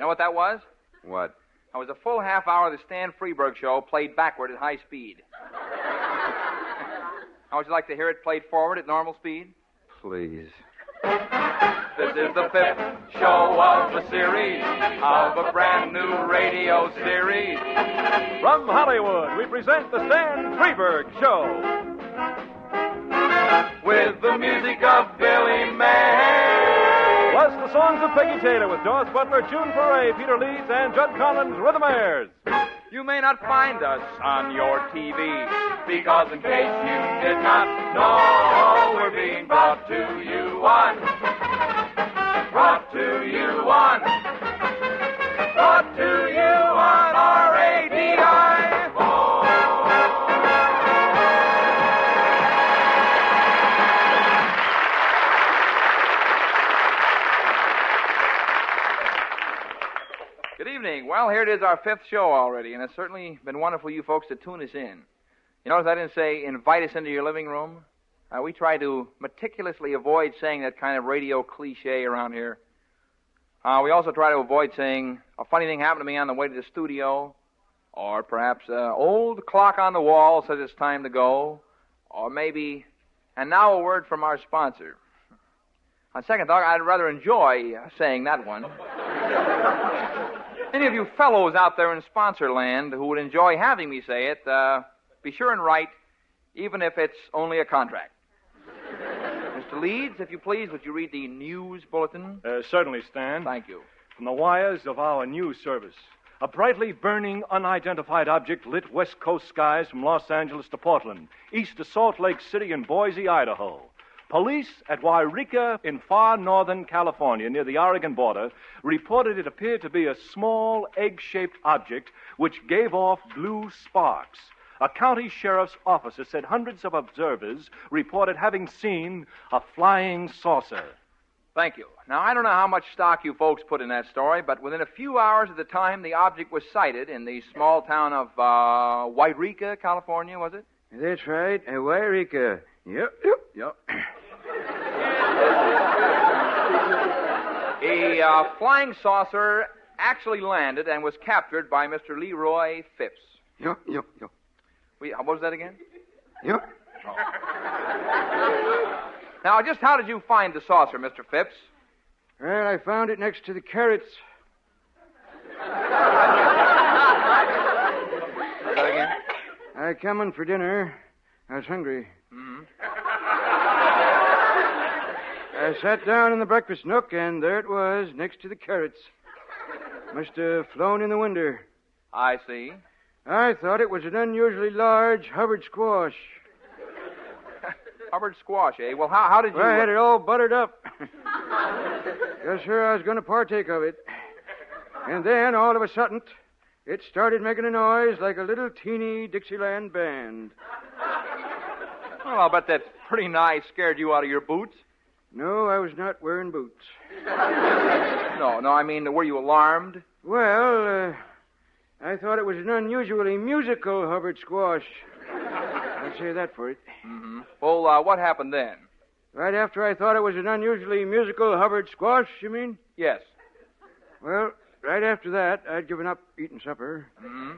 know what that was? What? That was a full half hour of the Stan Freberg show played backward at high speed. How would you like to hear it played forward at normal speed? Please. This is the 5th show of the series of a brand new radio series. From Hollywood, we present the Stan Freberg Show. With the music of Billy May. Plus the songs of Peggy Taylor with Doris Butler, June Foray, Peter Leeds, and Judd Collins with the Mayors. You may not find us on your TV, because in case you did not know, we're being brought to you on RADI. Good evening. Well, here it is, our 5th show already, and it's certainly been wonderful you folks to tune us in. You notice I didn't say invite us into your living room? We try to meticulously avoid saying that kind of radio cliche around here. We also try to avoid saying a funny thing happened to me on the way to the studio, or perhaps old clock on the wall says it's time to go, or maybe, and now a word from our sponsor. On second thought, I'd rather enjoy saying that one. Any of you fellows out there in sponsor land who would enjoy having me say it, be sure and write, even if it's only a contract. Mr. Leeds, if you please, would you read the news bulletin? Certainly, Stan. Thank you. From the wires of our news service, a brightly burning, unidentified object lit West Coast skies from Los Angeles to Portland, east to Salt Lake City and Boise, Idaho. Police at Wairika in far northern California, near the Oregon border, reported it appeared to be a small, egg-shaped object which gave off blue sparks. A county sheriff's officer said hundreds of observers reported having seen a flying saucer. Thank you. Now, I don't know how much stock you folks put in that story, but within a few hours of the time the object was sighted in the small town of Wairika, California, was it? That's right, Wairika. Yep. A flying saucer actually landed and was captured by Mr. Leroy Phipps. Yep. What was that again? Yep. Oh. Now, just how did you find the saucer, Mr. Phipps? Well, I found it next to the carrots. Say that again? I come in for dinner. I was hungry. Mm-hmm. I sat down in the breakfast nook, and there it was, next to the carrots. Must have flown in the window. I see. I thought it was an unusually large Hubbard squash. Hubbard squash, eh? Well, how did you... Well, I had it all buttered up. Yes, sir, I was going to partake of it. And then, all of a sudden, it started making a noise like a little teeny Dixieland band. Well, I'll bet that pretty nigh scared you out of your boots. No, I was not wearing boots. No, I mean, were you alarmed? Well, I thought it was an unusually musical Hubbard squash. I'll say that for it. Mm-hmm. Well, what happened then? Right after I thought it was an unusually musical Hubbard squash, you mean? Yes. Well, right after that, I'd given up eating supper. Mm-hmm.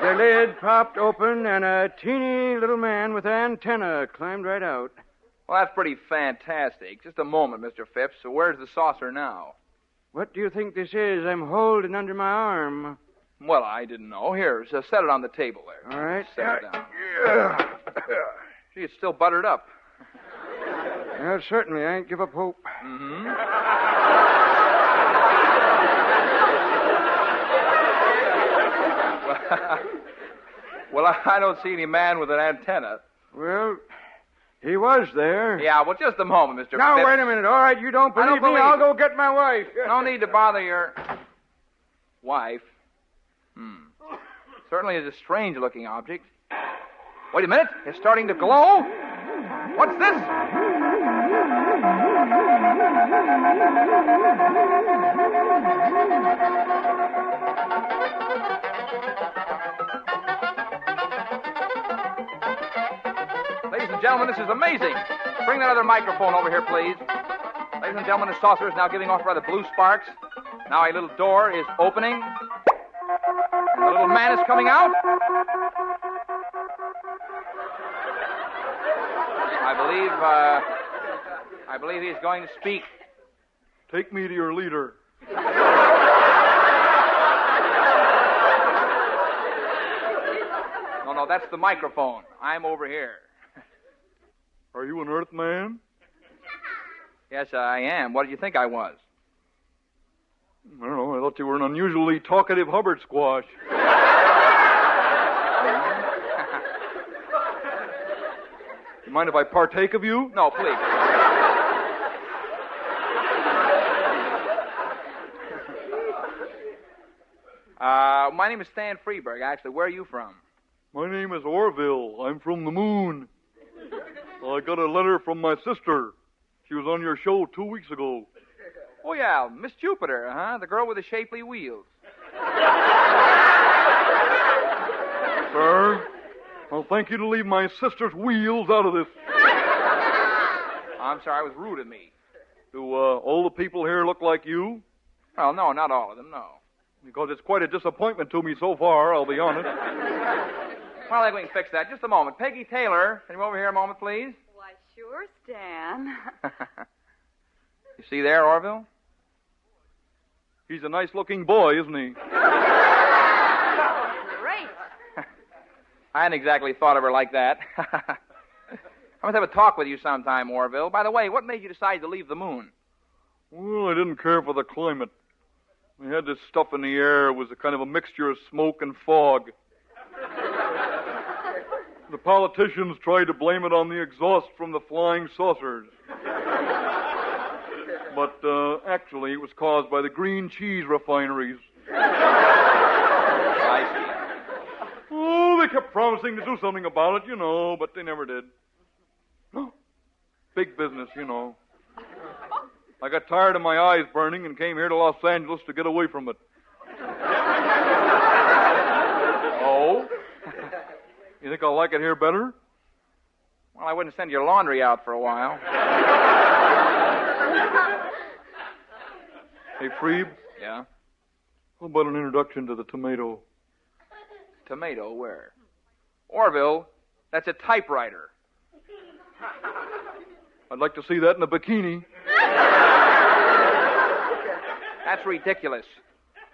The lid popped open, and a teeny little man with an antenna climbed right out. Well, that's pretty fantastic. Just a moment, Mr. Phipps. So where's the saucer now? What do you think this is I'm holding under my arm? Well, I didn't know. Here, so set it on the table there. All right. Set it down. Gee, it's still buttered up. Well, certainly, I ain't give up hope. Mm-hmm. Well, I don't see any man with an antenna. Well, he was there. Yeah, well, just a moment, Mr. Now, Phipps. wait a minute. All right, you don't believe me? I'll go get my wife. No need to bother your wife. Certainly is a strange-looking object. Wait a minute. It's starting to glow. What's this? Ladies and gentlemen, this is amazing. Bring that other microphone over here, please. Ladies and gentlemen, the saucer is now giving off rather blue sparks. Now a little door is opening. And the little man is coming out. I believe he's going to speak. Take me to your leader. No, that's the microphone. I'm over here. Are you an Earthman? Yes, I am. What did you think I was? I don't know. I thought you were an unusually talkative Hubbard squash. You mind if I partake of you? No, please. My name is Stan Freberg, actually. Where are you from? My name is Orville. I'm from the moon. I got a letter from my sister. She was on your show 2 weeks ago. Oh, yeah, Miss Jupiter, huh? The girl with the shapely wheels. Sir, I'll thank you to leave my sister's wheels out of this. I'm sorry, it was rude of me. Do all the people here look like you? Well, no, not all of them, no. Because it's quite a disappointment to me so far, I'll be honest. Well, I think we can fix that. Just a moment. Peggy Taylor, can you come over here a moment, please? Why, sure, Stan. You see there, Orville? He's a nice-looking boy, isn't he? Great. I hadn't exactly thought of her like that. I must have a talk with you sometime, Orville. By the way, what made you decide to leave the moon? Well, I didn't care for the climate. We had this stuff in the air. It was a kind of a mixture of smoke and fog. The politicians tried to blame it on the exhaust from the flying saucers. But actually, it was caused by the green cheese refineries. I see. Oh, they kept promising to do something about it, but they never did. Big business, I got tired of my eyes burning and came here to Los Angeles to get away from it. Oh? You think I'll like it here better? Well, I wouldn't send your laundry out for a while. Hey, Freeb, Yeah? how about an introduction to the tomato? Tomato, where? Orville, that's a typewriter. I'd like to see that in a bikini. That's ridiculous.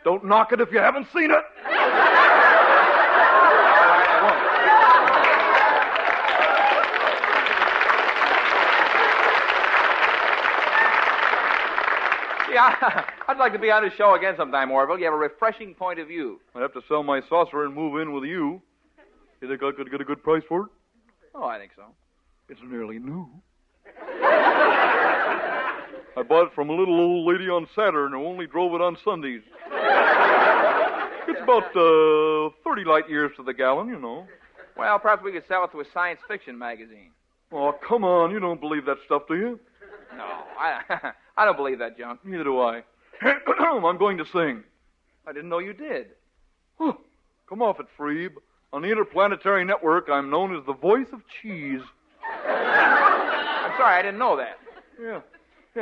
Don't knock it if you haven't seen it. All right, I won't. Yeah, I'd like to be on his show again sometime, Orville. You have a refreshing point of view. I have to sell my saucer and move in with you. You think I could get a good price for it? Oh, I think so. It's nearly new. I bought it from a little old lady on Saturn who only drove it on Sundays. It's about 30 light years to the gallon, Well, perhaps we could sell it to a science fiction magazine. Oh, come on. You don't believe that stuff, do you? No, I don't believe that junk. Neither do I. I'm going to sing. I didn't know you did. Come off it, Freeb. On the Interplanetary Network, I'm known as the voice of cheese. I'm sorry, I didn't know that. Yeah,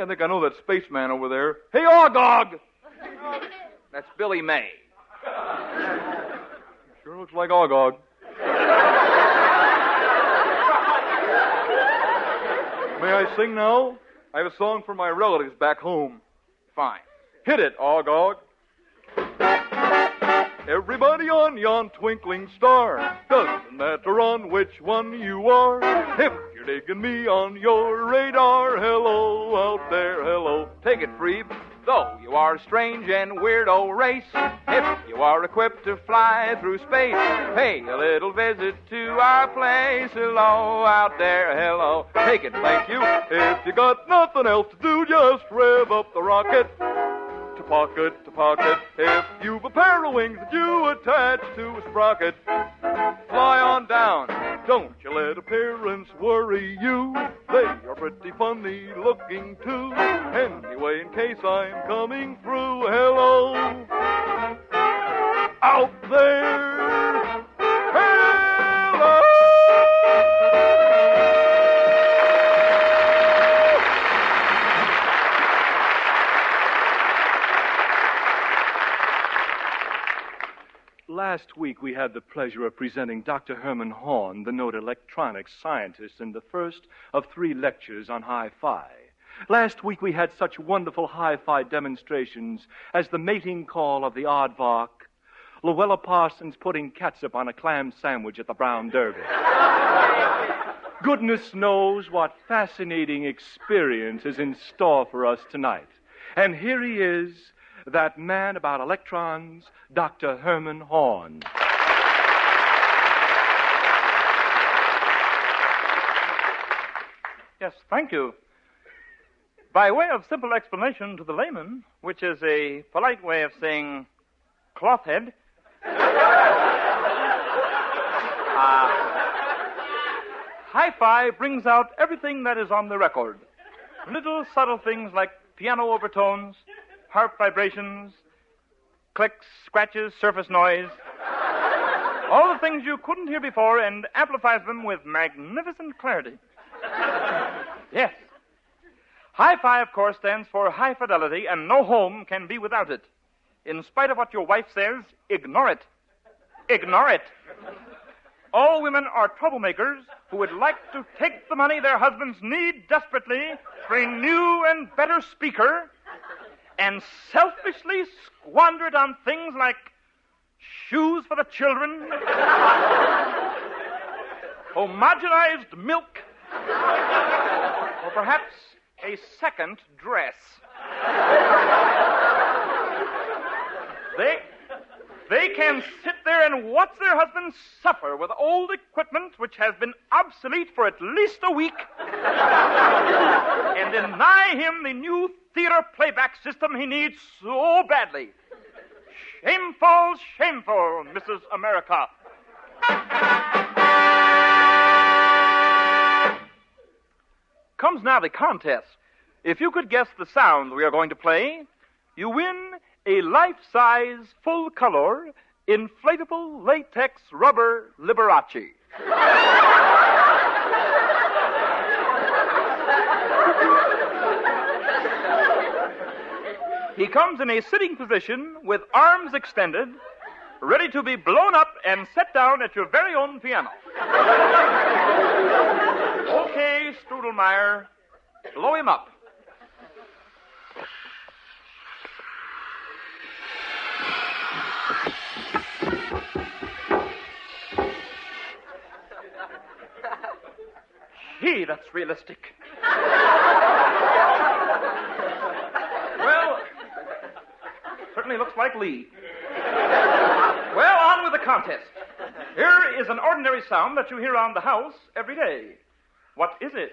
I think I know that spaceman over there. Hey, Ogog! That's Billy May. Sure looks like Ogog. May I sing now? I have a song for my relatives back home. Fine. Hit it, Ogog. Everybody on yon twinkling star, doesn't matter on which one you are. If you're digging me on your radar, hello out there, hello. Take it, Freeb. Though you are a strange and weirdo race, if you are equipped to fly through space, pay a little visit to our place. Hello out there, hello. Take it, thank you. If you got nothing else to do, just rev up the rocket. To pocket, if you've a pair of wings that you attach to a sprocket, fly on down. Don't you let appearance worry you. They are pretty funny looking too. Anyway, in case I'm coming through, hello out there, hello. last week we had the pleasure of presenting Dr. Herman Horn, the noted electronics scientist, in the first of 3 lectures on hi-fi. Last week we had such wonderful hi-fi demonstrations as the mating call of the aardvark, Luella Parsons putting catsup on a clam sandwich at the Brown Derby. Goodness knows what fascinating experience is in store for us tonight. And here he is, that man about electrons, Dr. Herman Horn. Yes, thank you. By way of simple explanation to the layman, which is a polite way of saying cloth head, hi-fi brings out everything that is on the record. Little subtle things like piano overtones, harp vibrations, clicks, scratches, surface noise. All the things you couldn't hear before, and amplifies them with magnificent clarity. Yes. Hi-fi, of course, stands for high fidelity, and no home can be without it. In spite of what your wife says, ignore it. Ignore it. All women are troublemakers who would like to take the money their husbands need desperately for a new and better speaker and selfishly squander it on things like shoes for the children, homogenized milk, or perhaps a second dress. They can sit there and watch their husbands suffer with old equipment which has been obsolete for at least a week and deny him the new theater playback system he needs so badly. Shameful, shameful, Mrs. America. Comes now the contest. If you could guess the sound we are going to play, you win a life-size, full-color, inflatable latex rubber Liberace. He comes in a sitting position with arms extended, ready to be blown up and set down at your very own piano. Okay, Strudelmeyer, blow him up. Gee, that's realistic. Well, certainly looks like Lee. Well, on with the contest. Here is an ordinary sound that you hear around the house every day. What is it?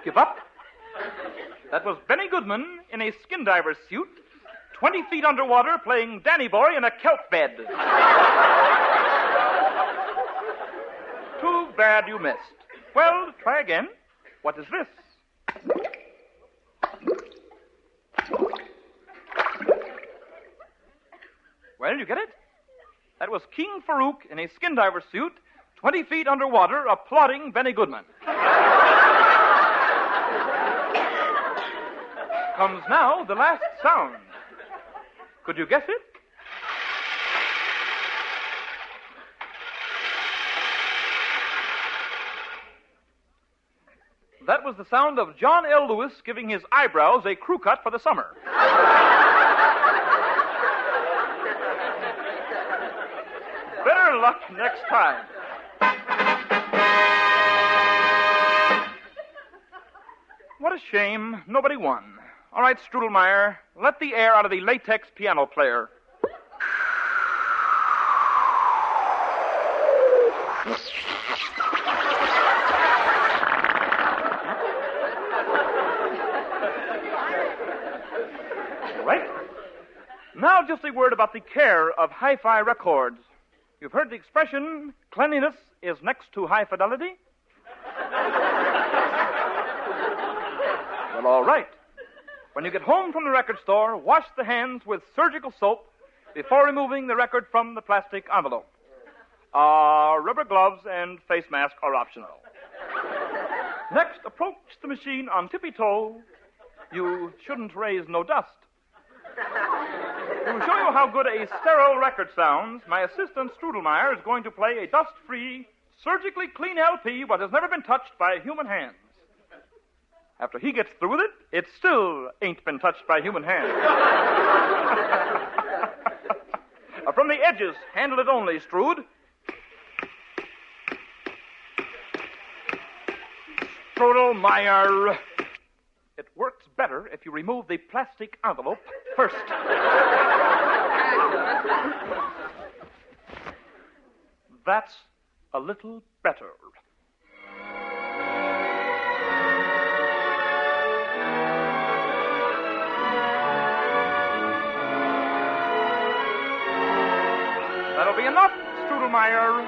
Give up? That was Benny Goodman in a skin diver's suit, 20 feet underwater, playing Danny Boy in a kelp bed. Too bad you missed. Well, try again. What is this? Well, you get it? That was King Farouk in a skin diver suit, 20 feet underwater, applauding Benny Goodman. Comes now the last sound. Could you guess it? That was the sound of John L. Lewis giving his eyebrows a crew cut for the summer. Better luck next time. What a shame. Nobody won. All right, Strudelmeyer, let the air out of the latex piano player. Right. Now just a word about the care of hi-fi records. You've heard the expression, cleanliness is next to high fidelity? Well, all right. When you get home from the record store, wash the hands with surgical soap before removing the record from the plastic envelope. Rubber gloves and face mask are optional. Next, approach the machine on tippy toe. You shouldn't raise no dust. To show you how good a sterile record sounds, my assistant Strudelmeyer is going to play a dust-free, surgically clean LP what has never been touched by human hands. After he gets through with it, it still ain't been touched by human hands. From the edges, handle it only, Strood. Strudelmeyer. It works better if you remove the plastic envelope first. That's a little better. That'll be enough, Strudelmeyer.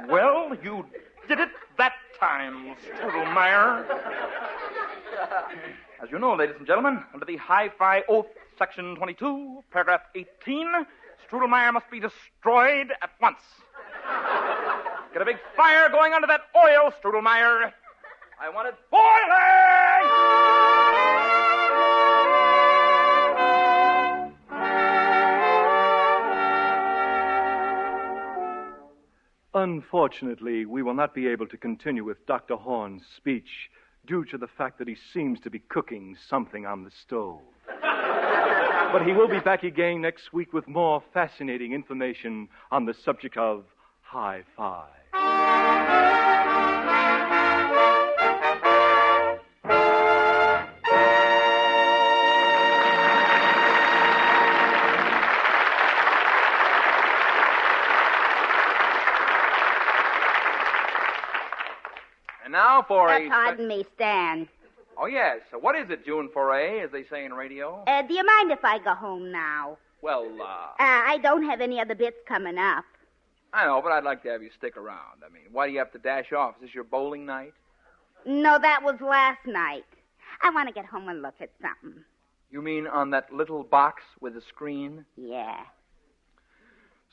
Well, you did it that time, Strudelmeyer. As you know, ladies and gentlemen, under the Hi-Fi Oath, Section 22, Paragraph 18, Strudelmeyer must be destroyed at once. Get a big fire going under that oil, Strudelmeyer. I want it boiling! Unfortunately, we will not be able to continue with Dr. Horn's speech due to the fact that he seems to be cooking something on the stove. But he will be back again next week with more fascinating information on the subject of Hi-Fi. And now for Pardon me, Stan. Oh, yes. What is it, June Foray, as they say in radio? Do you mind if I go home now? Well, I don't have any other bits coming up. I know, but I'd like to have you stick around. I mean, why do you have to dash off? Is this your bowling night? No, that was last night. I want to get home and look at something. You mean on that little box with the screen? Yeah.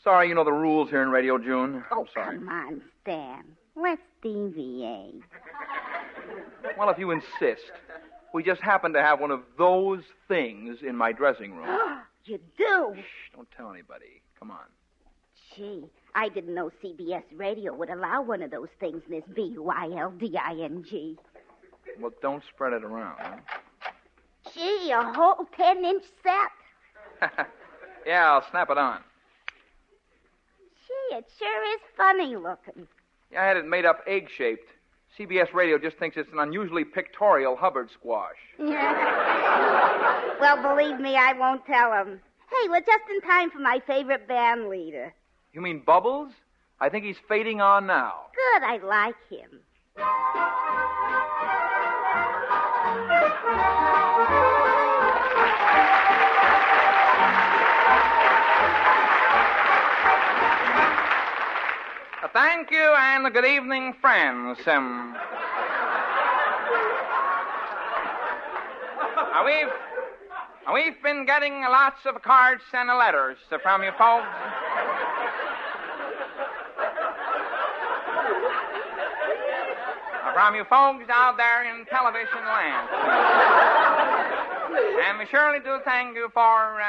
Sorry, you know the rules here in Radio, June. Oh, I'm sorry. come on, Stan. Let's deviate. Well, if you insist. We just happen to have one of those things in my dressing room. You do? Shh, don't tell anybody. Come on. Gee, I didn't know CBS Radio would allow one of those things in this BYLDING. Well, don't spread it around, huh? Gee, a whole 10-inch set. Yeah, I'll snap it on. Gee, it sure is funny looking. Yeah, I had it made up egg-shaped. CBS Radio just thinks it's an unusually pictorial Hubbard squash. Well, believe me, I won't tell him. Hey, we're just in time for my favorite band leader. You mean Bubbles? I think he's fading on now. Good, I like him. Thank you, and good evening, friends. We've been getting lots of cards and letters from you folks. From you folks out there in television land. And we surely do thank you for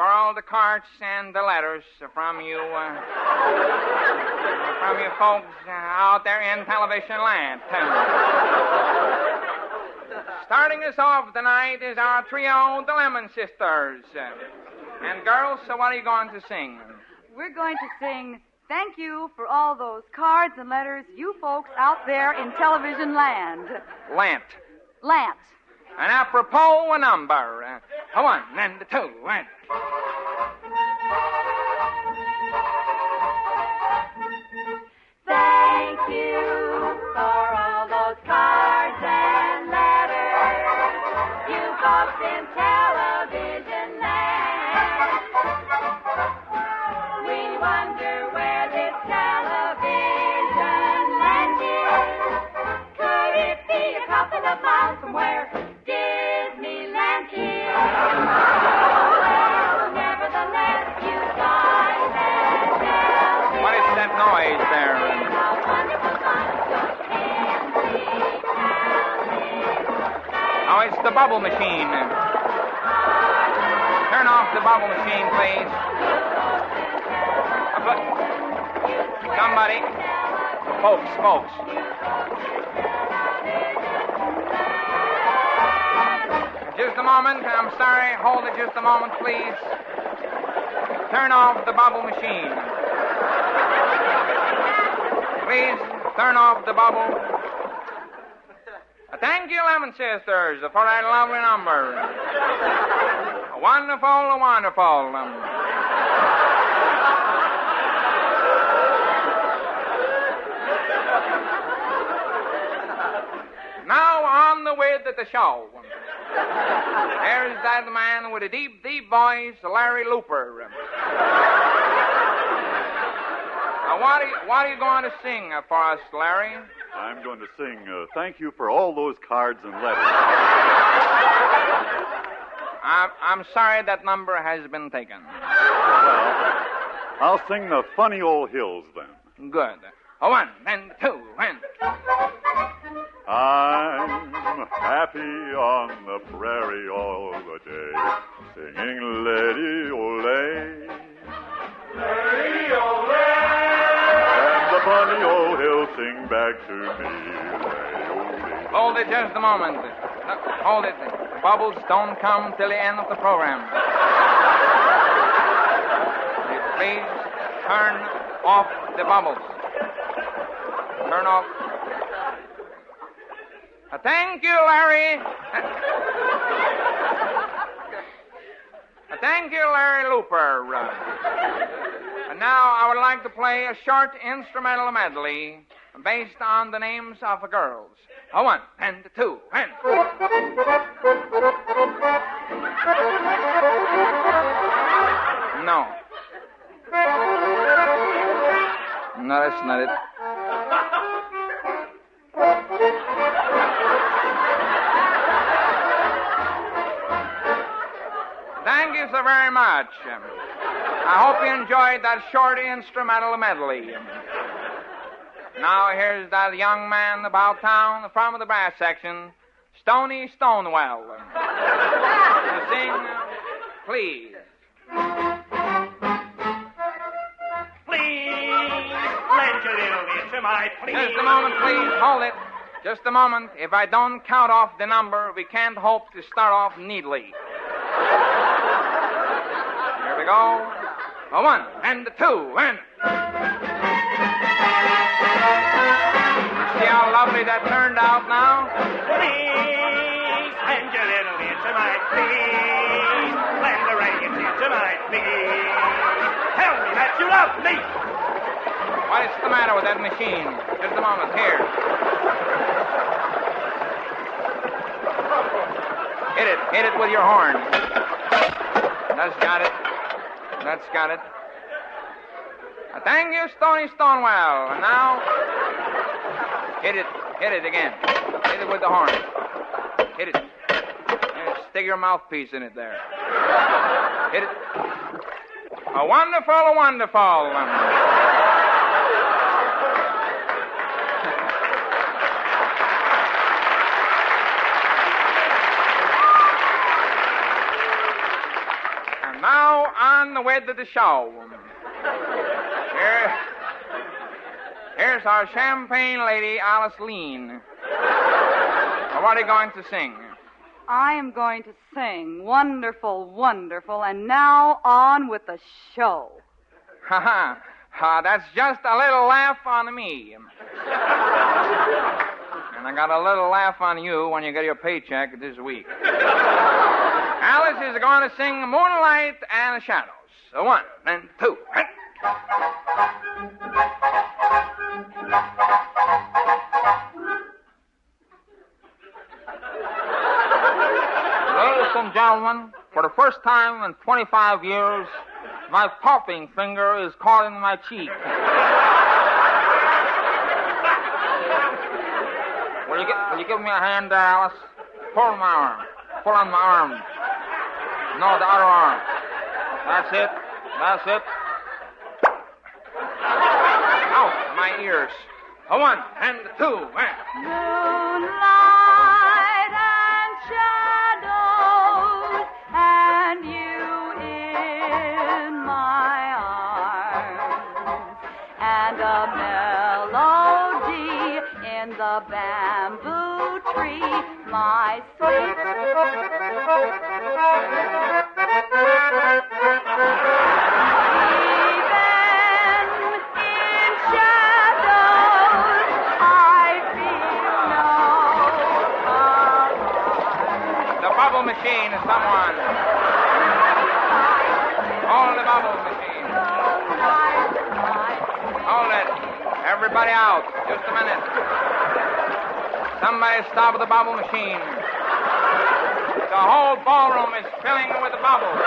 all the cards and the letters from you folks out there in television land. Starting us off tonight is our trio, the Lemon Sisters. And girls, so what are you going to sing? We're going to sing thank you for all those cards and letters you folks out there in television land. Lant. And apropos a number. A 1 and a 2 and... Thank you for all those cards and letters you folks in television land. We wonder where this television land is. noise there. Oh, it's the bubble machine. Turn off the bubble machine, please. Somebody. Folks. Just a moment. I'm sorry. Hold it just a moment, please. Turn off the bubble machine. Please, turn off the bubble. Thank you, Lemon Sisters, for that lovely number. Wonderful. Now on the way to the show. There's that man with a deep, deep voice, Larry Looper. What are you going to sing for us, Larry? I'm going to sing Thank You for All Those Cards and Letters. I'm sorry that number has been taken. Well, I'll sing the Funny Old Hills then. Good. 1 and 2 and... I'm happy on the prairie all the day, singing Lady-O-Lay. Lady-O-Lay. And the funny old hills sing back to me, Lady-O-Lay. Hold it just a moment. Hold it. The bubbles don't come till the end of the program. Please turn off the bubbles. Turn off. Thank you, Larry. Thank you, Larry Looper. And now I would like to play a short instrumental medley based on the names of the girls. 1 and 2 and... No. No, that's not it. Thank you so very much. I hope you enjoyed that short instrumental medley. Now here's that young man about town from the brass section, Stony Stonewell. To sing, Please. Please, lend your little ear to my plea. Just a moment, please. Hold it. Just a moment. If I don't count off the number, we can't hope to start off neatly. Here we go. 1 and 2 and... See how lovely that turned out now? Please, lend your little ear to my plea. Lend the radio to my plea. Tell me that you love me. What is the matter with that machine? Just a moment. Here. Hit it with your horn. That's got it. Thank you, Stony Stonewell. And now, hit it again. Hit it with the horn. Hit it. And stick your mouthpiece in it there. Hit it. A wonderful. And now, on the way to the show. Here's our champagne lady, Alice Lean. Now, what are you going to sing? I am going to sing Wonderful, Wonderful, and now on with the show. Ha. That's just a little laugh on me. And I got a little laugh on you when you get your paycheck this week. Alice is going to sing Moonlight and Shadows. 1 and 2 and... Ladies and gentlemen, for the first time in 25 years, my popping finger is caught in my cheek. Will you give me a hand there, Alice? Pull on my arm. Pull on my arm. No, the other arm. That's it. my ears. A 1 and a 2 and... Moonlight and shadows, and you in my arms, and a melody in the bamboo tree, my sweet. Machine, someone. Hold the bubble machine. Hold it. Everybody out. Just a minute. Somebody stop the bubble machine. The whole ballroom is filling with the bubbles.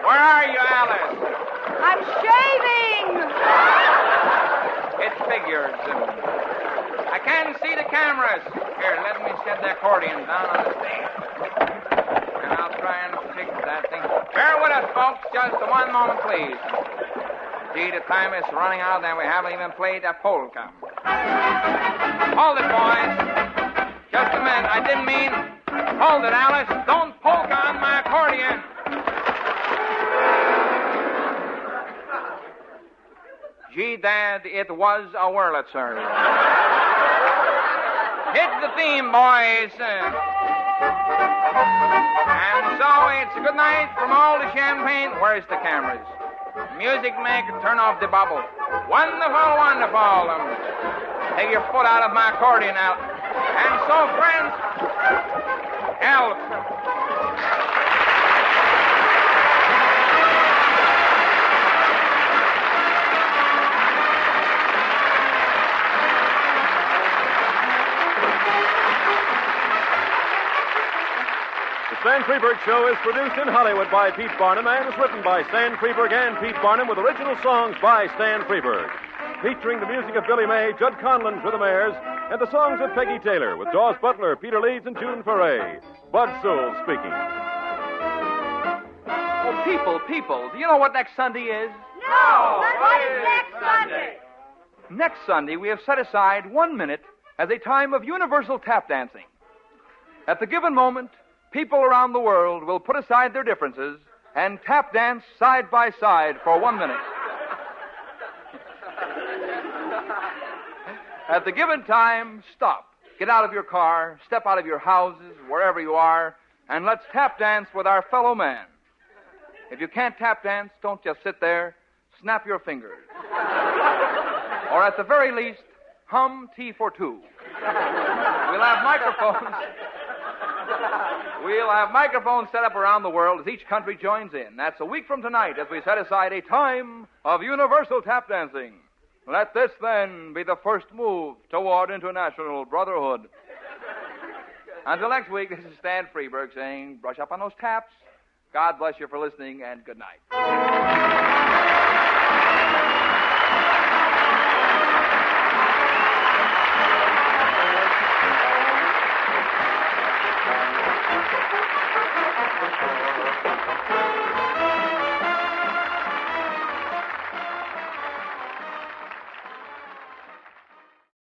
Where are you, Alice? I'm shaving. It figures. I can't see the cameras. Here, let me set the accordion down on the stage. And I'll try and fix that thing. Bear with us, folks. Just one moment, please. Gee, the time is running out and we haven't even played that polka. Hold it, boys. Just a minute. I didn't mean... Hold it, Alice. Don't polka on my accordion. Gee, Dad, it was a Wurlitzer. Hit the theme, boys. And so it's good night from all the champagne. Where's the cameras? Music maker, turn off the bubble. Wonderful, wonderful. Take your foot out of my accordion now. And so, friends, help. The Stan Freberg Show is produced in Hollywood by Pete Barnum and is written by Stan Freberg and Pete Barnum with original songs by Stan Freberg. Featuring the music of Billy May, Judd Conlon for the Mares, and the songs of Peggy Taylor with Dawes Butler, Peter Leeds, and June Foray. Bud Sewell speaking. Oh, people, do you know what next Sunday is? No! What is next Sunday? Next Sunday, we have set aside 1 minute as a time of universal tap dancing. At the given moment, people around the world will put aside their differences and tap dance side by side for 1 minute. At the given time, stop. Get out of your car, step out of your houses, wherever you are, and let's tap dance with our fellow man. If you can't tap dance, don't just sit there. Snap your fingers. Or at the very least, hum Tea for Two. We'll have microphones set up around the world as each country joins in. That's a week from tonight as we set aside a time of universal tap dancing. Let this, then, be the first move toward international brotherhood. Until next week, this is Stan Freberg saying, brush up on those taps. God bless you for listening, and good night.